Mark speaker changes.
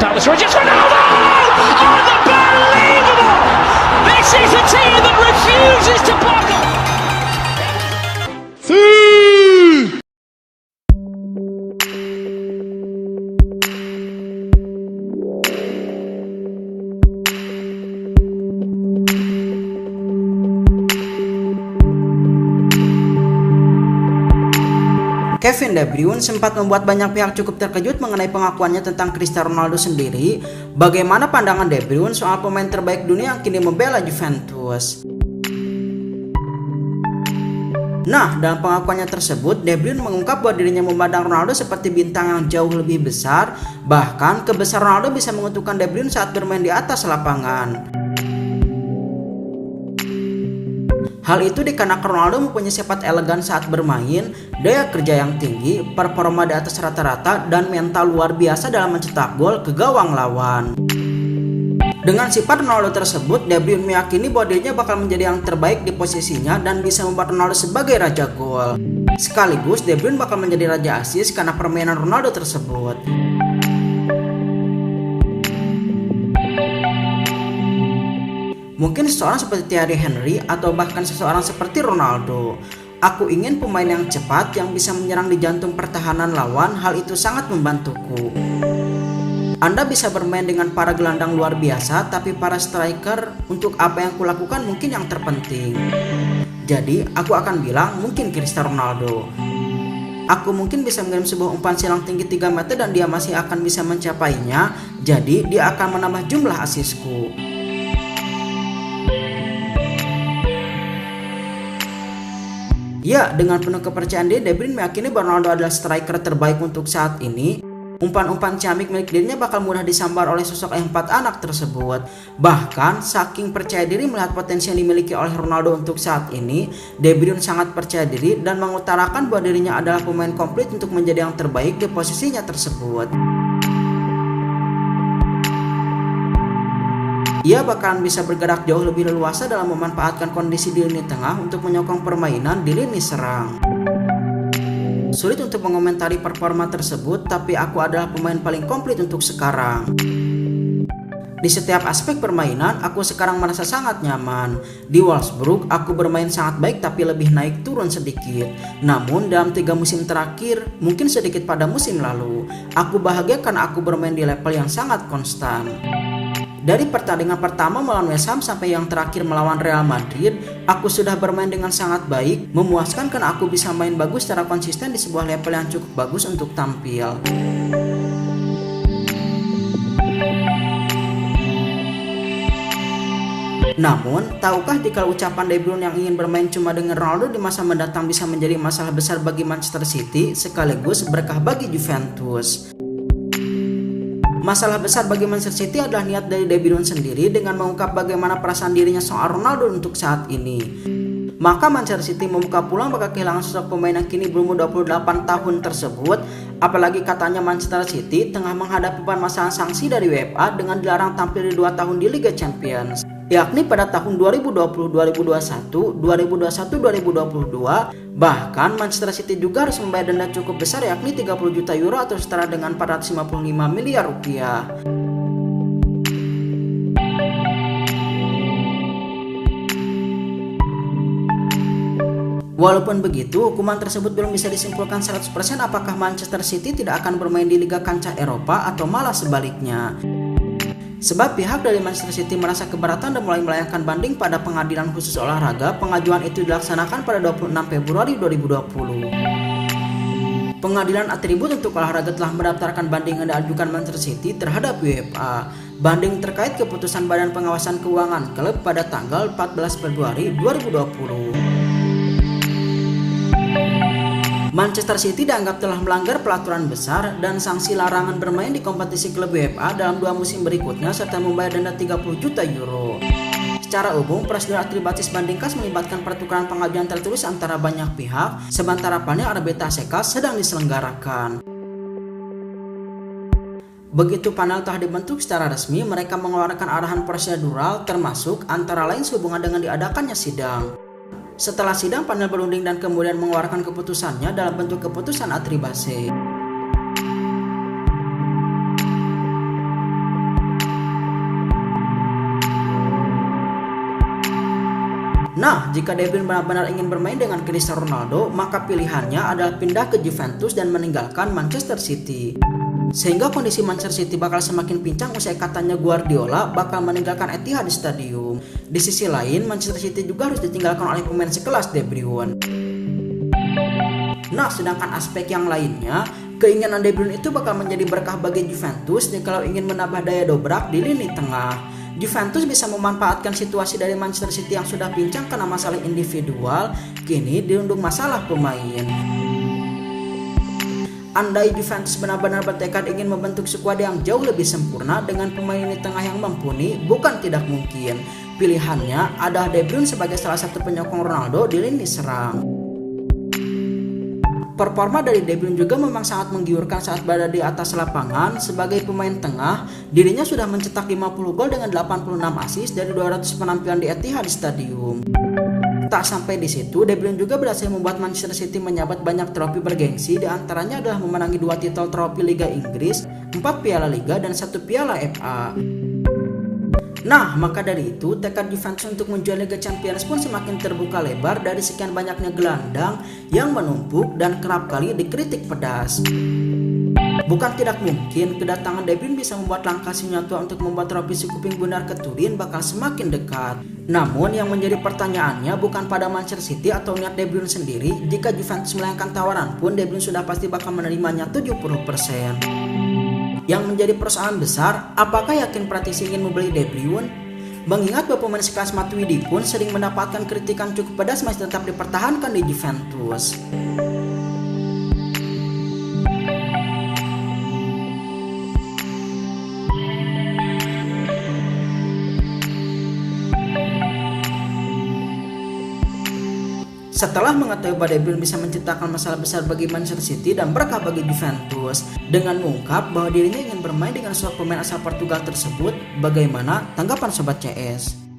Speaker 1: That was Rodgers. Ronaldo! Unbelievable! This is a team that refuses to buckle.
Speaker 2: Kevin De Bruyne sempat membuat banyak pihak cukup terkejut mengenai pengakuannya tentang Cristiano Ronaldo sendiri. Bagaimana pandangan De Bruyne soal pemain terbaik dunia yang kini membela Juventus? Nah, dalam pengakuannya tersebut, De Bruyne mengungkap bahwa dirinya memandang Ronaldo seperti bintang yang jauh lebih besar. Bahkan, kebesaran Ronaldo bisa menguntungkan De Bruyne saat bermain di atas lapangan. Hal itu dikarenakan Ronaldo mempunyai sifat elegan saat bermain, daya kerja yang tinggi, performa di atas rata-rata, dan mental luar biasa dalam mencetak gol ke gawang lawan. Dengan sifat Ronaldo tersebut, De Bruyne meyakini bahwa dirinya bakal menjadi yang terbaik di posisinya dan bisa membuat Ronaldo sebagai raja gol. Sekaligus, De Bruyne bakal menjadi raja assist karena permainan Ronaldo tersebut. Mungkin seseorang seperti Thierry Henry atau bahkan seseorang seperti Ronaldo. Aku ingin pemain yang cepat yang bisa menyerang di jantung pertahanan lawan, hal itu sangat membantuku. Anda bisa bermain dengan para gelandang luar biasa, tapi para striker untuk apa yang kulakukan mungkin yang terpenting. Jadi, aku akan bilang mungkin Cristiano Ronaldo. Aku mungkin bisa mengirim sebuah umpan silang tinggi 3 meter dan dia masih akan bisa mencapainya, jadi dia akan menambah jumlah asisku. Ya, dengan penuh kepercayaan diri, De Bruyne meyakini bahwa Ronaldo adalah striker terbaik untuk saat ini. Umpan-umpan ciamik milik dirinya bakal mudah disambar oleh sosok ayah 4 anak tersebut. Bahkan, saking percaya diri melihat potensi yang dimiliki oleh Ronaldo untuk saat ini, De Bruyne sangat percaya diri dan mengutarakan bahwa dirinya adalah pemain komplit untuk menjadi yang terbaik di posisinya tersebut. Ia bakalan bisa bergerak jauh lebih leluasa dalam memanfaatkan kondisi di lini tengah untuk menyokong permainan di lini serang. Sulit untuk mengomentari performa tersebut, tapi aku adalah pemain paling komplit untuk sekarang. Di setiap aspek permainan, aku sekarang merasa sangat nyaman. Di Wolfsburg, aku bermain sangat baik tapi lebih naik turun sedikit. Namun dalam 3 musim terakhir, mungkin sedikit pada musim lalu, aku bahagia karena aku bermain di level yang sangat konstan. Dari pertandingan pertama melawan West Ham sampai yang terakhir melawan Real Madrid, aku sudah bermain dengan sangat baik, memuaskan karena aku bisa main bagus secara konsisten di sebuah level yang cukup bagus untuk tampil. Namun, tahukah jika ucapan De Bruyne yang ingin bermain cuma dengan Ronaldo di masa mendatang bisa menjadi masalah besar bagi Manchester City sekaligus berkah bagi Juventus. Masalah besar bagi Manchester City adalah niat dari De Bruyne sendiri dengan mengungkap bagaimana perasaan dirinya soal Ronaldo untuk saat ini. Maka Manchester City membuka peluang bakal kehilangan sosok pemain yang kini berumur 28 tahun tersebut. Apalagi katanya Manchester City tengah menghadapi permasalahan sanksi dari UEFA dengan dilarang tampil di 2 tahun di Liga Champions, yakni pada tahun 2020-2021, 2021-2022. Bahkan Manchester City juga harus membayar denda cukup besar yakni 30 juta euro atau setara dengan 455 miliar rupiah. Walaupun begitu, hukuman tersebut belum bisa disimpulkan 100% apakah Manchester City tidak akan bermain di Liga Kancah Eropa atau malah sebaliknya. Sebab pihak dari Manchester City merasa keberatan dan mulai melayangkan banding pada pengadilan khusus olahraga. Pengajuan itu dilaksanakan pada 26 Februari 2020. Pengadilan atribut untuk olahraga telah mendaftarkan banding yang diajukan Manchester City terhadap UEFA. Banding terkait keputusan Badan Pengawasan Keuangan klub pada tanggal 14 Februari 2020. Manchester City dianggap telah melanggar pelaturan besar dan sanksi larangan bermain di kompetisi klub UEFA dalam 2 musim berikutnya serta membayar denda 30 juta euro. Secara umum, prosedur atribatis banding kas melibatkan pertukaran pengajuan tertulis antara banyak pihak, sementara panel arbitrase kas sedang diselenggarakan. Begitu panel telah dibentuk secara resmi, mereka mengeluarkan arahan prosedural termasuk antara lain sehubungan dengan diadakannya sidang. Setelah sidang, panel berunding dan kemudian mengeluarkan keputusannya dalam bentuk keputusan atribase. Nah, jika De Bruyne benar-benar ingin bermain dengan Cristiano Ronaldo, maka pilihannya adalah pindah ke Juventus dan meninggalkan Manchester City. Sehingga kondisi Manchester City bakal semakin pincang usai katanya Guardiola bakal meninggalkan Etihad Stadium. Di sisi lain, Manchester City juga harus ditinggalkan oleh pemain sekelas De Bruyne. Nah, sedangkan aspek yang lainnya, keinginan De Bruyne itu bakal menjadi berkah bagi Juventus kalau ingin menambah daya dobrak di lini tengah. Juventus bisa memanfaatkan situasi dari Manchester City yang sudah pincang karena masalah individual, kini dirundung masalah pemain. Andai Juventus benar-benar bertekad ingin membentuk skuad yang jauh lebih sempurna dengan pemain lini tengah yang mumpuni, bukan tidak mungkin. Pilihannya adalah De Bruyne sebagai salah satu penyokong Ronaldo di lini serang. Performa dari De Bruyne juga memang sangat menggiurkan saat berada di atas lapangan. Sebagai pemain tengah, dirinya sudah mencetak 50 gol dengan 86 assist dari 200 penampilan di Etihad Stadium. Tak sampai di situ, De Bruyne juga berhasil membuat Manchester City menyabet banyak trofi bergengsi, di antaranya adalah memenangi 2 titel trofi Liga Inggris, 4 piala Liga, dan 1 piala FA. Nah, maka dari itu, tekad Juventus untuk menjual Liga Champions pun semakin terbuka lebar dari sekian banyaknya gelandang yang menumpuk dan kerap kali dikritik pedas. Bukan tidak mungkin kedatangan De Bruyne bisa membuat langkah Sinyatua untuk membuat trofi si kuping bundar ke Turin bakal semakin dekat. Namun yang menjadi pertanyaannya bukan pada Manchester City atau niat De Bruyne sendiri. Jika Juventus melayangkan tawaran pun, De Bruyne sudah pasti bakal menerimanya 70%. Yang menjadi persoalan besar, apakah yakin praktisi ingin membeli De Bruyne? Mengingat bahwa pemain sekelas Matuidi pun sering mendapatkan kritikan cukup pedas masih tetap dipertahankan di Juventus. Setelah mengetahui bahwa De Bruyne bisa menciptakan masalah besar bagi Manchester City dan berkah bagi Juventus dengan mengungkap bahwa dirinya ingin bermain dengan seorang pemain asal Portugal tersebut, bagaimana tanggapan Sobat CS?